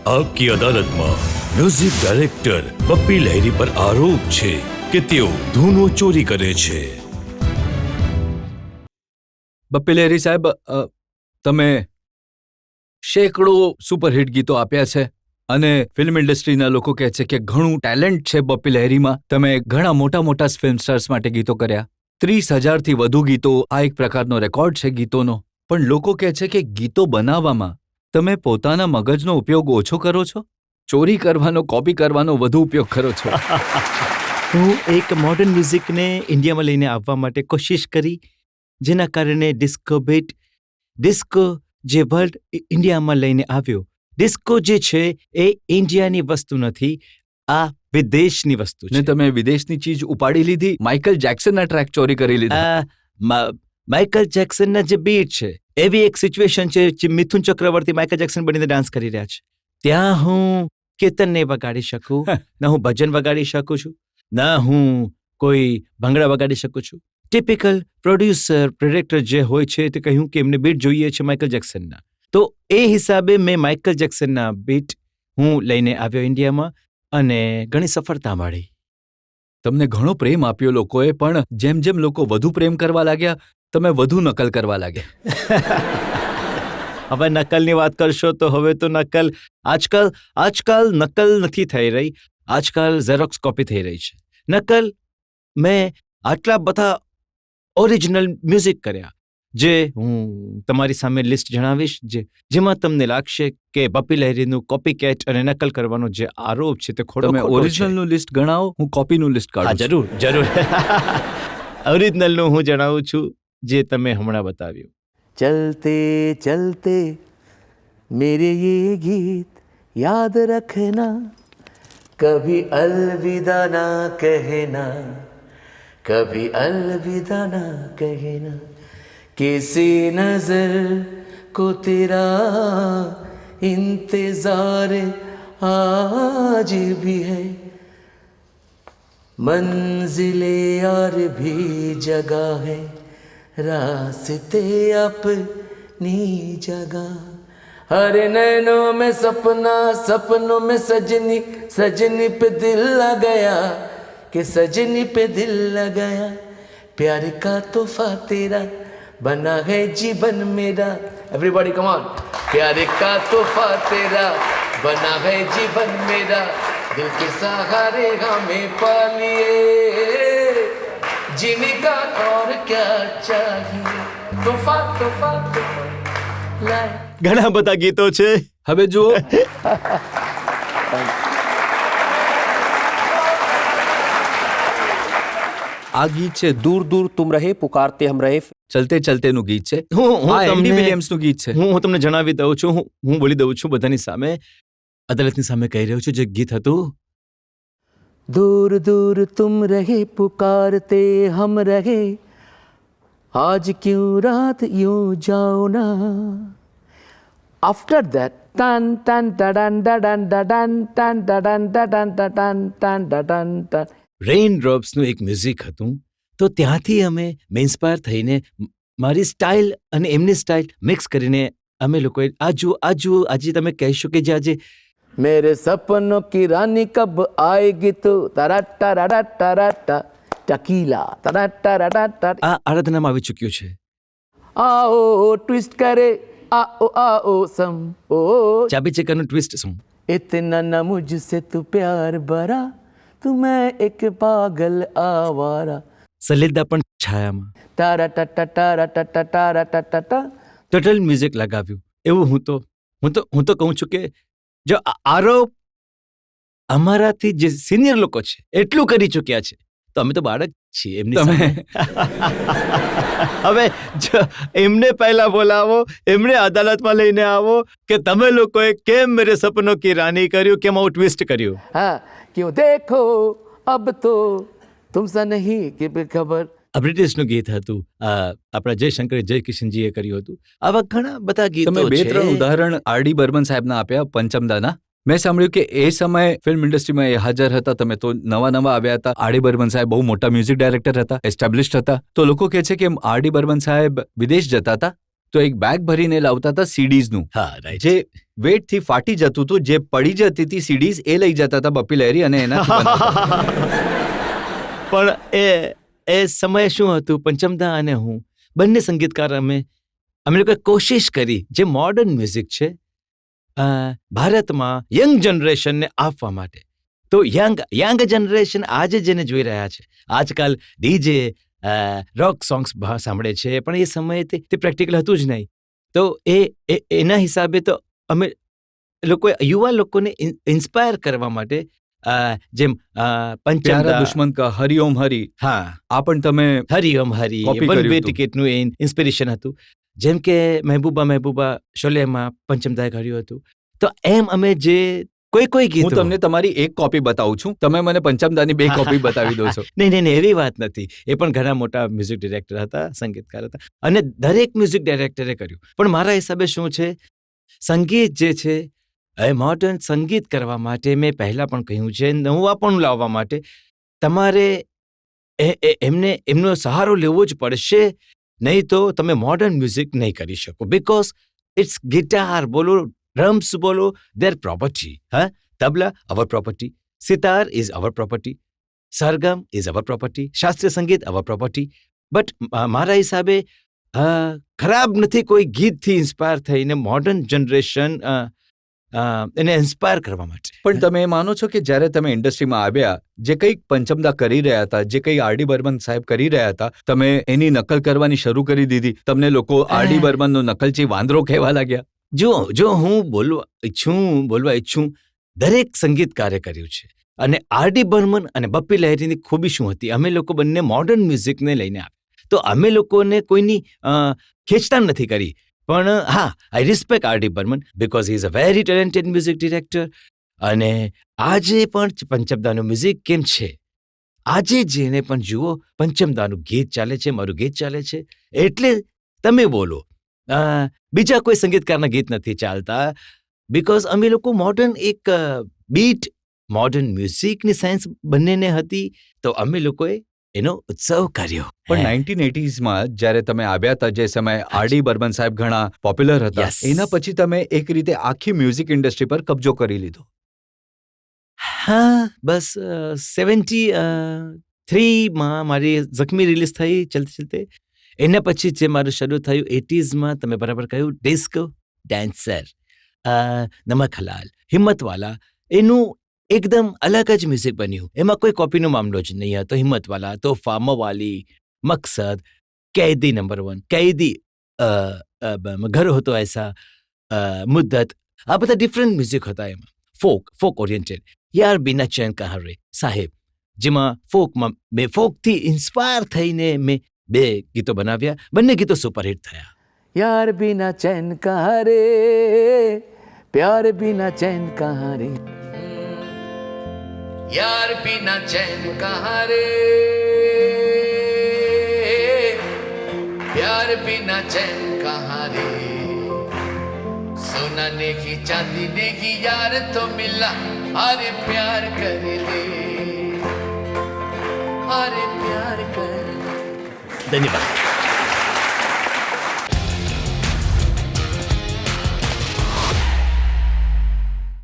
આપકી અદાલતમાં music director Bappi લહેરી પર આરોપ છે કે તેઓ ધૂનો ચોરી કરે છે. બપ્પી લહેરી સાહેબ, તમે સેંકડો સુપરહિટ ગીતો આપ્યા છે અને ફિલ્મ ઇન્ડસ્ટ્રીના લોકો કહે છે કે ઘણું ટેલેન્ટ છે બપ્પી લહેરીમાં. તમે ઘણા મોટા મોટા ફિલ્મ સ્ટાર્સ માટે ગીતો કર્યા, 30,000થી વધુ ગીતો. આ એક પ્રકારનો રેકોર્ડ છે ગીતોનો. પણ લોકો કહે છે કે ગીતો બનાવવામાં તમે પોતાના મગજનો ઉપયોગ ઓછો કરો છો, ચોરી કરવાનો, કોપી કરવાનો વધુ ઉપયોગ કરો છો. હું એક મોડર્ન મ્યુઝિકને ઇન્ડિયામાં લઈને આવવા માટે કોશિશ કરી, જેના કારણે ડિસ્કો જે વર્લ્ડ ઇન્ડિયામાં લઈને આવ્યો. ડિસ્કો જે છે એ ઇન્ડિયાની વસ્તુ નથી, આ વિદેશની વસ્તુ ને છે. તમે વિદેશની ચીજ ઉપાડી લીધી, માઇકલ જેક્સનના ટ્રેક ચોરી કરી લીધા. માઇકલ જેક્સનના જે બીટ છે, એવી એક સિચ્યુએશન છે જે મિથુન ચક્રવર્તી માઇકલ જેક્સન બનીને ડાન્સ કરી રહ્યા છે. ત્યાં હું કીર્તન નહીં વગાડી શકું, ના હું ભજન વગાડી શકું છું, ના હું કોઈ ભંગડા વગાડી શકું છું. ટિપિકલ પ્રોડ્યુસર ડિરેક્ટર જે હોય છે તે કહ્યું કે એમને બીટ જોઈએ છે માઇકલ જેક્સનના, તો એ હિસાબે મેં માઇકલ જેક્સનના બીટ હું લઈને આવ્યો ઇન્ડિયામાં અને ઘણી સફળતા મળી. તમને ઘણો પ્રેમ આપ્યો લોકોએ, પણ જેમ જેમ લોકો વધુ પ્રેમ કરવા લાગ્યા, તમે વધુ નકલ કરવા લાગ્યા. હવે નકલની વાત કરશો તો હવે તો નકલ આજકાલ નકલ નથી થઈ રહી, આજકાલ ઝેરોક્સ કોપી થઈ રહી છે. નકલ મેં આટલા બધા ઓરિજિનલ મ્યુઝિક કર્યા, જે હું તમારી સામે લિસ્ટ જણાવીશ, જેમાં તમને લાગશે કે બપ્પી લહેરીનું કોપી કેટ અને નકલ કરવાનો જે આરોપ છે તે ખોટો તમે છે. ઓરિજિનલનું લિસ્ટ ગણાવો, હું કોપીનું લિસ્ટ હા, કાઢું. જરૂર. ઓરિજિનલનું હું જણાવું છું, જે તમે હમણાં બતાવ્યું. ચલતે ચલતે મેરે યે ગીત યાદ રખના, કભી અલવિદા ના કહેના, કભી અલવિદા ના કહેના, કિસી નજર को तेरा इंतजार आज भी है, मंजिले और भी जगह है, रास्ते अपनी जगह. हरे नैनों में सपना, सपनों में सजनी, सजनी पे दिल लग गया, कि सजनी पे दिल लग गया, प्यार का तोहफा तेरा बना है जीवन मेरा. Everybody come on. प्यार का तोहफा तेरा बना है जीवन मेरा, दिल के सहारे हमें पालिए, जीने का और क्या चाहिए, तोहफा तोहफा तोहफा लाए. ઘણા બધા ગીતો છે. હવે જુઓ, આ ગીત છે દૂર દૂર તુમ રહે પુકારતે હમ રહે, ચલતે ચલતેનું ગીત છે. આ એન્ડી વિલિયમ્સનું ગીત છે. હું તમને જણાવી દઉં છું, હું બોલી દઉં છું બધાની સામે, અદાલતની સામે કહી રહ્યો છું. જે ગીત હતું, દૂર દૂર તુમ રહે પુકારતે હમ રહે, આજ ક્યું રાત यूं जाओ ના. After that, tan tan tadan tadan tadan tan tadan tadan tadan tan tadan tan, rain ડ્રોપ્સનું એક મ્યુઝિક હતું. તો ત્યાંથી મેં ઇન્સ્પાયર થઈને મારી સ્ટાઇલ અને એમની સ્ટાઇલ મિક્સ કરીને અમે લોકોએ આજે તમે કહેશો કે જે આજે મેરે સપનો કી રાની કબ આએગી તો તરાટા તરાટા ટકીલા તરાટા આ આરાધનામાં આવી ચૂક્યું છે. આઓ ટ્વિસ્ટ કરે, आओ सम ओ चाबी चेकरનું ટ્વિસ્ટ શું, इतना न मुझसे तू प्यार भरा, तू मैं एक पागल आवारा. સલિદા પણ છાયામાં તારા ટા તારા ટા તારા ટા ટોટલ મ્યુઝિક લગાવ્યું. એવું હું તો કહું છું કે જો આરોપ અમારાથી જે સિનિયર લોકો છે એટલું કરી ચૂક્યા છે, તો અમે તો બાળક છીએ એમની સામે. હવે જો એમને પહેલા બોલાવો, એમને અદાલતમાં લઈને આવો કે તમે લોકોએ કેમ મેરે સપનો કી રાની કર્યું, કેમ આવું ટ્વિસ્ટ કર્યું. હા, ક્યું દેખો અબ તો તુમસા નહીં કે ખબર. આ બ્રિટિશનું ગીત હતું, આપણા જયશંકર જયકિશનજીએ કર્યું હતું. આવા ઘણા બધા ગીતો તમે છે. 2-3 ઉદાહરણ આર.ડી. બર્મન સાહેબના આપ્યા, પંચમદાના. મેં સાંભળ્યું કે એ સમયે ફિલ્મ ઇન્ડસ્ટ્રીમાં એ હાજર હતા, તમે તો નવા આવ્યા હતા. આર.ડી. બર્મન સાહેબ બહુ મોટા મ્યુઝિક ડાયરેક્ટર હતા, એસ્ટાબ્લિશ્ડ હતા. તો લોકો કહે છે કે આર.ડી. બર્મન સાહેબ વિદેશ જતા હતા તો એક બેગ ભરીને લાવતા હતા સીડીઝનું, હા રાઈટ. જે વેટથી ફાટી જતું હતું, જે પડી જતી હતી સીડીઝ એ લઈ જતા હતા બપ્પી લહેરી અને એનાથી બનાવતા હતા. પણ એ સમયે શું હતું, પંચમદા અને હું બંને સંગીતકાર અમે લોકોએ કોશિશ કરી જે મોડર્ન મ્યુઝિક છે ભારતમાં યંગ જનરેશનને આપવા માટે. તો યંગ જનરેશન આજે જેને જોઈ રહ્યા છે, આજકાલ ડીજે રોક સોંગ્સ સાંભળે છે, પણ એ સમયે તે પ્રેક્ટિકલ હતું જ નહીં. તો એના હિસાબે તો અમે લોકોએ યુવા લોકોને ઇન્સ્પાયર કરવા માટે જેમ પ્યારા પંચમદા, દુશ્મન કા હરિ ઓમ હરિ, હા, આ પણ તમે હરી ઓમ હરી, Copy વન કર્યું વે હતું. ટિકિટનું ઇન્સ્પિરેશન હતું. જેમ કે મહેબૂબા શોલેમાં પંચમદાએ કર્યું હતું. તો એમ અમે જે કોઈ હું ગીતો, તમને તમારી એક કોપી બતાવું છું, તમે મને પંચમદાની 2 કોપી બતાવી દો છો. નહીં એવી વાત નથી. એ પણ ઘણા મોટા મ્યુઝિક ડિરેક્ટર હતા, સંગીતકાર હતા, અને દરેક મ્યુઝિક ડાયરેક્ટરે કર્યું. પણ મારા હિસાબે શું છે, સંગીત જે છે એ મોડર્ન સંગીત કરવા માટે મેં પહેલાં પણ કહ્યું છે, નવાપણું લાવવા માટે તમારે એમનો સહારો લેવો જ પડશે. નહીં તો તમે મોડર્ન મ્યુઝિક નહીં કરી શકો. બિકોઝ ઇટ્સ ગિટાર બોલો, ડ્રમ્સ બોલો, દેર પ્રોપર્ટી. હા, tabla our property, sitar is our property, sargam is our property, શાસ્ત્રીય સંગીત અવર પ્રોપર્ટી. બટ મારા હિસાબે ખરાબ નથી કોઈ ગીતથી ઇન્સ્પાયર થઈને મોડર્ન જનરેશન એને ઇન્સ્પાયર કરવા માટે. પણ તમે એ માનો છો કે જ્યારે તમે ઇન્ડસ્ટ્રીમાં આવ્યા, જે કંઈક પંચમદા કરી રહ્યા હતા, જે કંઈ આર.ડી. બર્મન સાહેબ કરી રહ્યા હતા, તમે એની નકલ કરવાની શરૂ કરી દીધી, તમને લોકો આર.ડી. બર્મનનો નકલચી વાંદરો કહેવા લાગ્યા? જો હું બોલવા ઈચ્છું, દરેક સંગીતકારે કર્યું છે. અને આર.ડી. બર્મન અને બપ્પી લહેરીની ખૂબી શું હતી, અમે લોકો બંને મોડર્ન મ્યુઝિકને લઈને આવ્યા. તો અમે લોકોને કોઈની ખેંચતાણ નથી કરી. પણ હા, I respect R D. Burman because he is a very talented music director. અને આજે પણ પંચમદાનું મ્યુઝિક કેમ છે, આજે જેને પણ જુઓ, પંચમદાનું ગીત ચાલે છે, મારું ગીત ચાલે છે. એટલે તમે બોલો, બીજા કોઈ સંગીતકારના ગીત નથી ચાલતા. બિકોઝ અમે લોકો મોડર્ન એક બીટ, મોડર્ન મ્યુઝિકની સાયન્સ બંનેને હતી, તો અમે લોકોએ એનો ઉત્સવ કર્યો. પણ 1980sમાં જ્યારે તમે આવ્યા હતા, જે સમયે આર.ડી. બર્મન સાહેબ ઘણા પોપ્યુલર હતા, Yes. એના પછી તમે એક રીતે આખી મ્યુઝિક ઇન્ડસ્ટ્રી પર કબજો કરી લીધો. હા, બસ 73માં મારી ઝખમી રિલીઝ થઈ ચલતે. એના પછી જે મારું શરૂ થયું 80sમાં, તમે બરાબર કહ્યું, ડિસ્કો ડાન્સર, નમક હલાલ, હિમ્મતવાલા, એનું એકદમ અલગ જ મ્યુઝિક બન્યું. એમાં કોઈ કોપીનો મામલો જ નહીં હતો. હિમ્મતવાલા, તોહફા, મવાલી, મકસદ, कैदी नंबर 1, कैदी, घर हो तो ऐसा, मुद्दत, આ બધા ડિફરન્ટ મ્યુઝિક હતા. એમાં ફોક ઓરિએન્ટેડ, યાર બિના ચેન કહા રે સાહેબ, જેમાં ફોકમાં મેં ફોકથી ઇન્સ્પાયર થઈને મેં 2 ગીતો બનાવ્યા. બંને ગીતો સુપરહિટ થયા. यार बिना चैन कहाँ रे, प्यार बिना चैन कहाँ रे, यार बिना चैन कहाँ रे, प्यार बिना चैन कहाँ रे, सोना नेगी चांदी नेगी यार तो मिला, अरे प्यार कर ले, अरे प्यार कर ले. ધન્યવાદ.